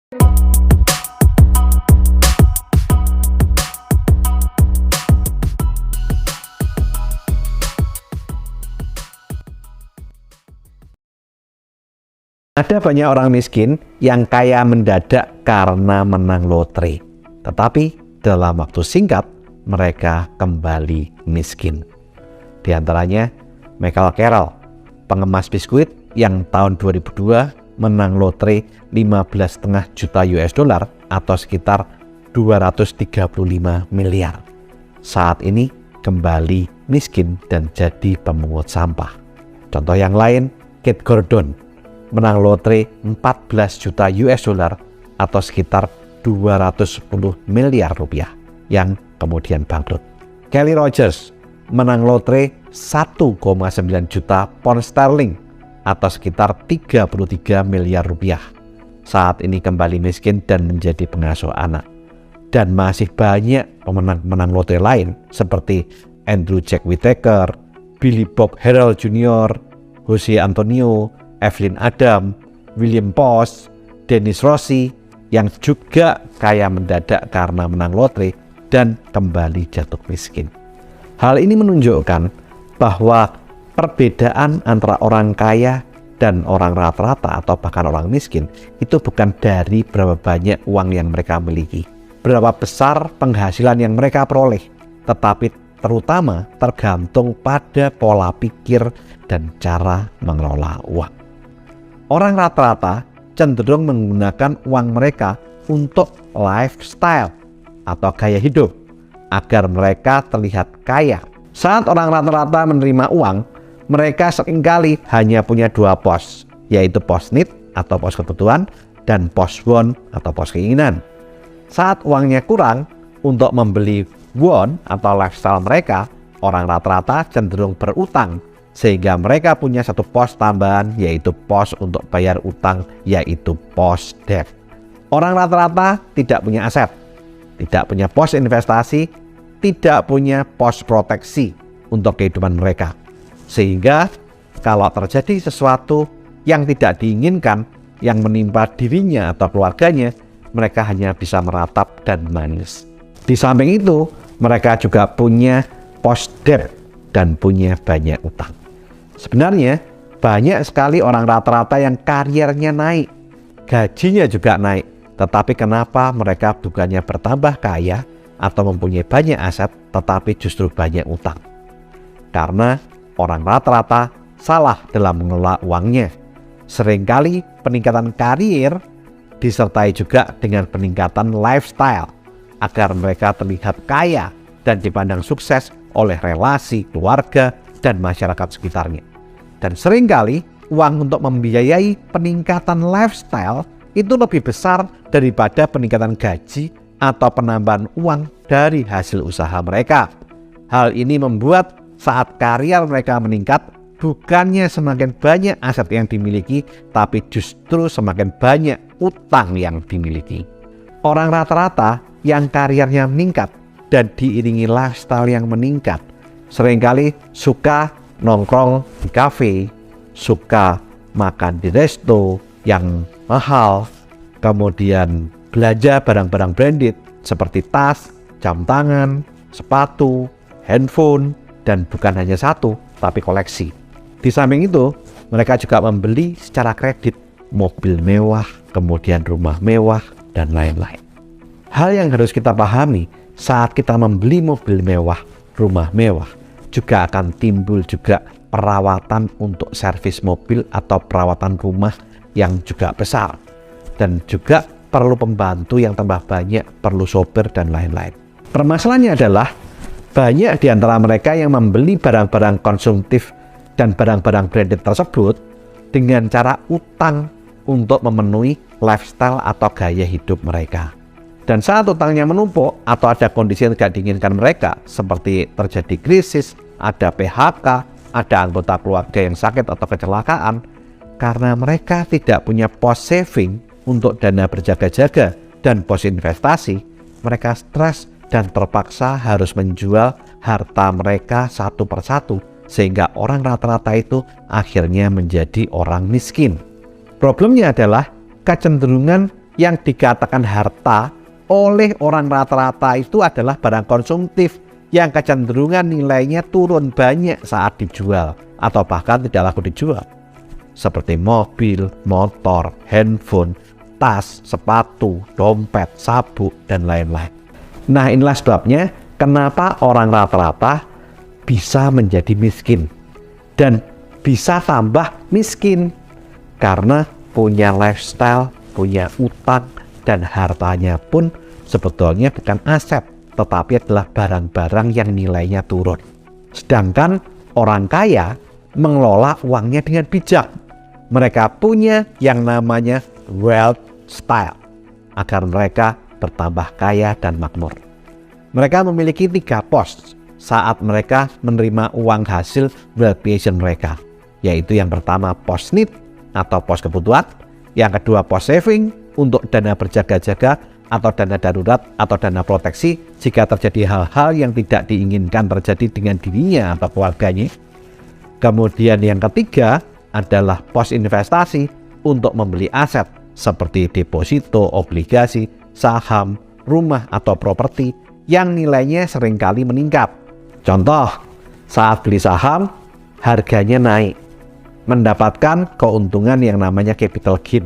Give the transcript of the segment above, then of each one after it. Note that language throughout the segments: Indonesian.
Ada banyak orang miskin yang kaya mendadak karena menang lotre, tetapi dalam waktu singkat mereka kembali miskin. Di antaranya Michael Carroll, pengemas biskuit yang tahun 2002 menang lotre 15,5 juta US dollar atau sekitar 235 miliar. Saat ini kembali miskin dan jadi pemungut sampah. Contoh yang lain, Kate Gordon menang lotre 14 juta US dollar atau sekitar 210 miliar rupiah yang kemudian bangkrut. Kelly Rogers menang lotre 1,9 juta pound sterling atau sekitar 33 miliar rupiah. Saat ini kembali miskin dan menjadi pengasuh anak. Dan masih banyak pemenang-pemenang lotre lain seperti Andrew Jack Whittaker, Billy Bob Harrell Jr., Jose Antonio, Evelyn Adam, William Post, Dennis Rossi yang juga kaya mendadak karena menang lotre dan kembali jatuh miskin. Hal ini menunjukkan bahwa perbedaan antara orang kaya dan orang rata-rata atau bahkan orang miskin itu bukan dari berapa banyak uang yang mereka miliki, berapa besar penghasilan yang mereka peroleh, tetapi terutama tergantung pada pola pikir dan cara mengelola uang. Orang rata-rata cenderung menggunakan uang mereka untuk lifestyle atau gaya hidup agar mereka terlihat kaya. Saat orang rata-rata menerima uang, mereka seringkali hanya punya dua pos, yaitu pos need atau pos kebutuhan dan pos want atau pos keinginan. Saat uangnya kurang untuk membeli want atau lifestyle mereka, orang rata-rata cenderung berutang sehingga mereka punya satu pos tambahan, yaitu pos untuk bayar utang, yaitu pos debt. Orang rata-rata tidak punya aset, tidak punya pos investasi, tidak punya pos proteksi untuk kehidupan mereka. Sehingga kalau terjadi sesuatu yang tidak diinginkan yang menimpa dirinya atau keluarganya, mereka hanya bisa meratap dan menangis. Di samping itu, mereka juga punya pos debt dan punya banyak utang. Sebenarnya banyak sekali orang rata-rata yang karirnya naik, gajinya juga naik, tetapi kenapa mereka bukannya bertambah kaya atau mempunyai banyak aset, tetapi justru banyak utang? Karena orang rata-rata salah dalam mengelola uangnya. Seringkali peningkatan karir disertai juga dengan peningkatan lifestyle agar mereka terlihat kaya dan dipandang sukses oleh relasi, keluarga, dan masyarakat sekitarnya. Dan seringkali uang untuk membiayai peningkatan lifestyle itu lebih besar daripada peningkatan gaji atau penambahan uang dari hasil usaha mereka. Hal ini membuat saat karier mereka meningkat, bukannya semakin banyak aset yang dimiliki, tapi justru semakin banyak utang yang dimiliki. Orang rata-rata yang karirnya meningkat dan diiringi lifestyle yang meningkat, seringkali suka nongkrong di kafe, suka makan di resto yang mahal, kemudian belanja barang-barang branded seperti tas, jam tangan, sepatu, handphone, dan bukan hanya satu, tapi koleksi. Di samping itu, mereka juga membeli secara kredit mobil mewah, kemudian rumah mewah, dan lain-lain. Hal yang harus kita pahami saat kita membeli mobil mewah, rumah mewah, juga akan timbul juga perawatan untuk servis mobil atau perawatan rumah yang juga besar. Dan juga perlu pembantu yang tambah banyak, perlu sopir dan lain-lain. Permasalahannya adalah banyak di antara mereka yang membeli barang-barang konsumtif dan barang-barang branded tersebut dengan cara utang untuk memenuhi lifestyle atau gaya hidup mereka. Dan saat utangnya menumpuk atau ada kondisi yang tidak diinginkan mereka, seperti terjadi krisis, ada PHK, ada anggota keluarga yang sakit atau kecelakaan, karena mereka tidak punya pos saving untuk dana berjaga-jaga dan pos investasi, mereka stres dan terpaksa harus menjual harta mereka satu persatu, sehingga orang rata-rata itu akhirnya menjadi orang miskin. Problemnya adalah kecenderungan yang dikatakan harta oleh orang rata-rata itu adalah barang konsumtif yang kecenderungan nilainya turun banyak saat dijual atau bahkan tidak laku dijual. Seperti mobil, motor, handphone, tas, sepatu, dompet, sabuk, dan lain-lain. Nah, inilah sebabnya kenapa orang rata-rata bisa menjadi miskin dan bisa tambah miskin karena punya lifestyle, punya utang, dan hartanya pun sebetulnya bukan aset, tetapi adalah barang-barang yang nilainya turun. Sedangkan orang kaya mengelola uangnya dengan bijak. Mereka punya yang namanya wealth style agar mereka bertambah kaya dan makmur. Mereka memiliki 3 pos saat mereka menerima uang hasil wealth creation mereka, yaitu yang pertama pos need atau pos kebutuhan, yang kedua pos saving untuk dana berjaga-jaga atau dana darurat atau dana proteksi jika terjadi hal-hal yang tidak diinginkan terjadi dengan dirinya atau keluarganya. Kemudian yang ketiga adalah pos investasi untuk membeli aset seperti deposito, obligasi, saham, rumah atau properti yang nilainya seringkali meningkat. Contoh, saat beli saham harganya naik, mendapatkan keuntungan yang namanya capital gain,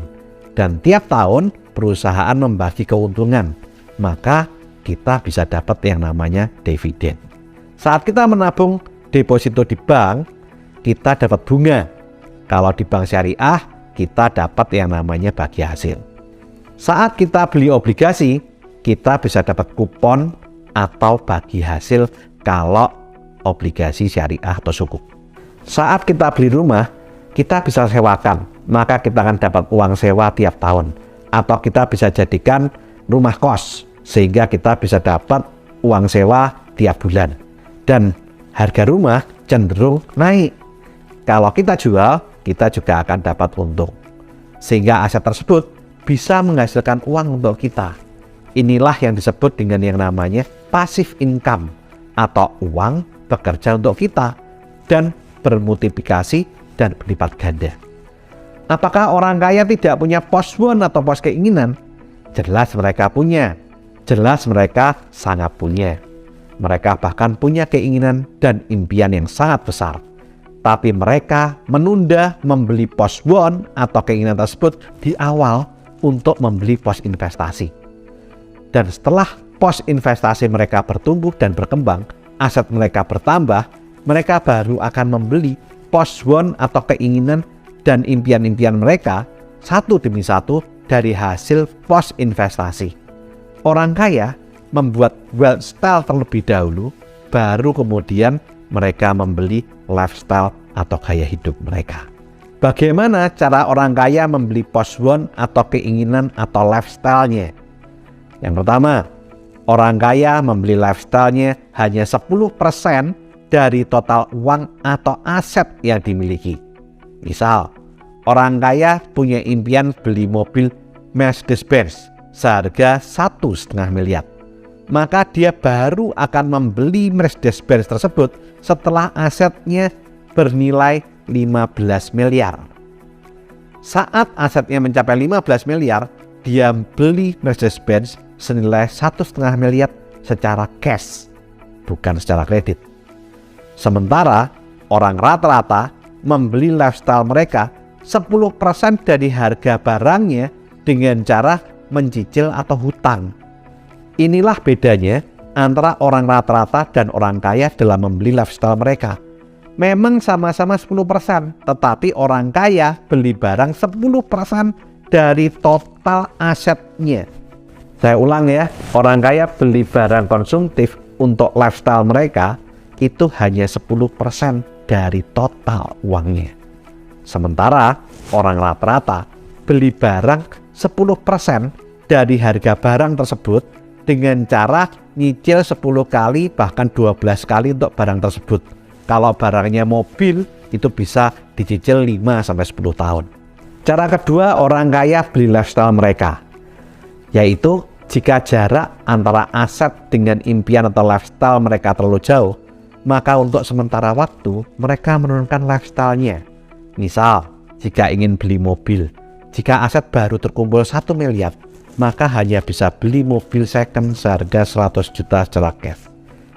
dan tiap tahun perusahaan membagi keuntungan, maka kita bisa dapat yang namanya dividen. Saat kita menabung deposito di bank, kita dapat bunga. Kalau di bank syariah, kita dapat yang namanya bagi hasil. Saat kita beli obligasi, kita bisa dapat kupon atau bagi hasil kalau obligasi syariah atau sukuk. Saat kita beli rumah, kita bisa sewakan, maka kita akan dapat uang sewa tiap tahun. Atau kita bisa jadikan rumah kos, sehingga kita bisa dapat uang sewa tiap bulan. Dan harga rumah cenderung naik. Kalau kita jual, kita juga akan dapat untung. Sehingga aset tersebut bisa menghasilkan uang untuk kita. Inilah yang disebut dengan yang namanya passive income, atau uang bekerja untuk kita dan bermultiplikasi dan berlipat ganda. Apakah orang kaya tidak punya pos want atau pos keinginan? Jelas mereka punya. Jelas mereka sangat punya. Mereka bahkan punya keinginan dan impian yang sangat besar. Tapi mereka menunda membeli pos want atau keinginan tersebut di awal untuk membeli pos investasi. Dan setelah pos investasi mereka bertumbuh dan berkembang, aset mereka bertambah, mereka baru akan membeli pos want atau keinginan dan impian-impian mereka satu demi satu dari hasil pos investasi. Orang kaya membuat wealth style terlebih dahulu, baru kemudian mereka membeli lifestyle atau gaya hidup mereka. Bagaimana cara orang kaya membeli pos want atau keinginan atau lifestyle-nya? Yang pertama, orang kaya membeli lifestyle-nya hanya 10% dari total uang atau aset yang dimiliki. Misal, orang kaya punya impian beli mobil Mercedes-Benz seharga 1,5 miliar. Maka dia baru akan membeli Mercedes-Benz tersebut setelah asetnya bernilai 15 miliar. Saat asetnya mencapai 15 miliar, dia beli Mercedes-Benz senilai 1,5 miliar secara cash, bukan secara kredit. Sementara orang rata-rata membeli lifestyle mereka 10% dari harga barangnya dengan cara mencicil atau hutang. Inilah bedanya antara orang rata-rata dan orang kaya dalam membeli lifestyle mereka. Memang sama-sama 10%, tetapi orang kaya beli barang 10% dari total asetnya. Saya ulang ya, orang kaya beli barang konsumtif untuk lifestyle mereka itu hanya 10% dari total uangnya. Sementara orang rata-rata beli barang 10% dari harga barang tersebut dengan cara nyicil 10 kali bahkan 12 kali untuk barang tersebut. Kalau barangnya mobil itu bisa dicicil 5-10 tahun. Cara kedua orang kaya beli lifestyle mereka, yaitu jika jarak antara aset dengan impian atau lifestyle mereka terlalu jauh, maka untuk sementara waktu mereka menurunkan lifestyle-nya. Misal, jika ingin beli mobil, jika aset baru terkumpul 1 miliar, maka hanya bisa beli mobil second seharga 100 juta secara cash.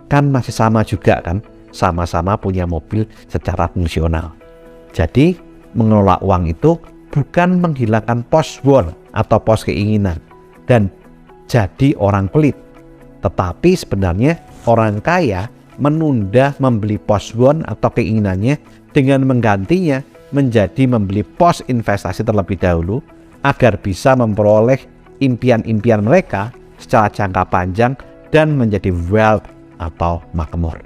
Kan masih sama juga kan, sama-sama punya mobil secara fungsional. Jadi mengelola uang itu bukan menghilangkan pos want atau pos keinginan dan jadi orang pelit, tetapi sebenarnya orang kaya menunda membeli pos want atau keinginannya dengan menggantinya menjadi membeli pos investasi terlebih dahulu agar bisa memperoleh impian-impian mereka secara jangka panjang dan menjadi wealth atau makmur.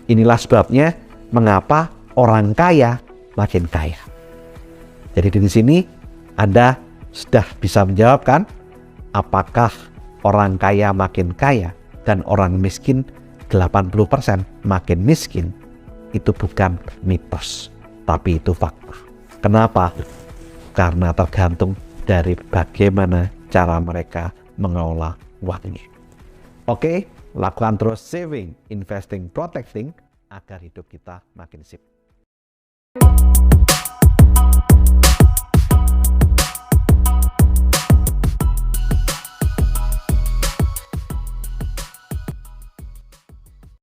Inilah sebabnya mengapa orang kaya makin kaya. Jadi di sini Anda sudah bisa menjawabkan apakah orang kaya makin kaya dan orang miskin 80% makin miskin. Itu bukan mitos, tapi itu fakta. Kenapa? Karena tergantung dari bagaimana cara mereka mengelola uangnya. Oke, lakukan terus saving, investing, protecting agar hidup kita makin sip.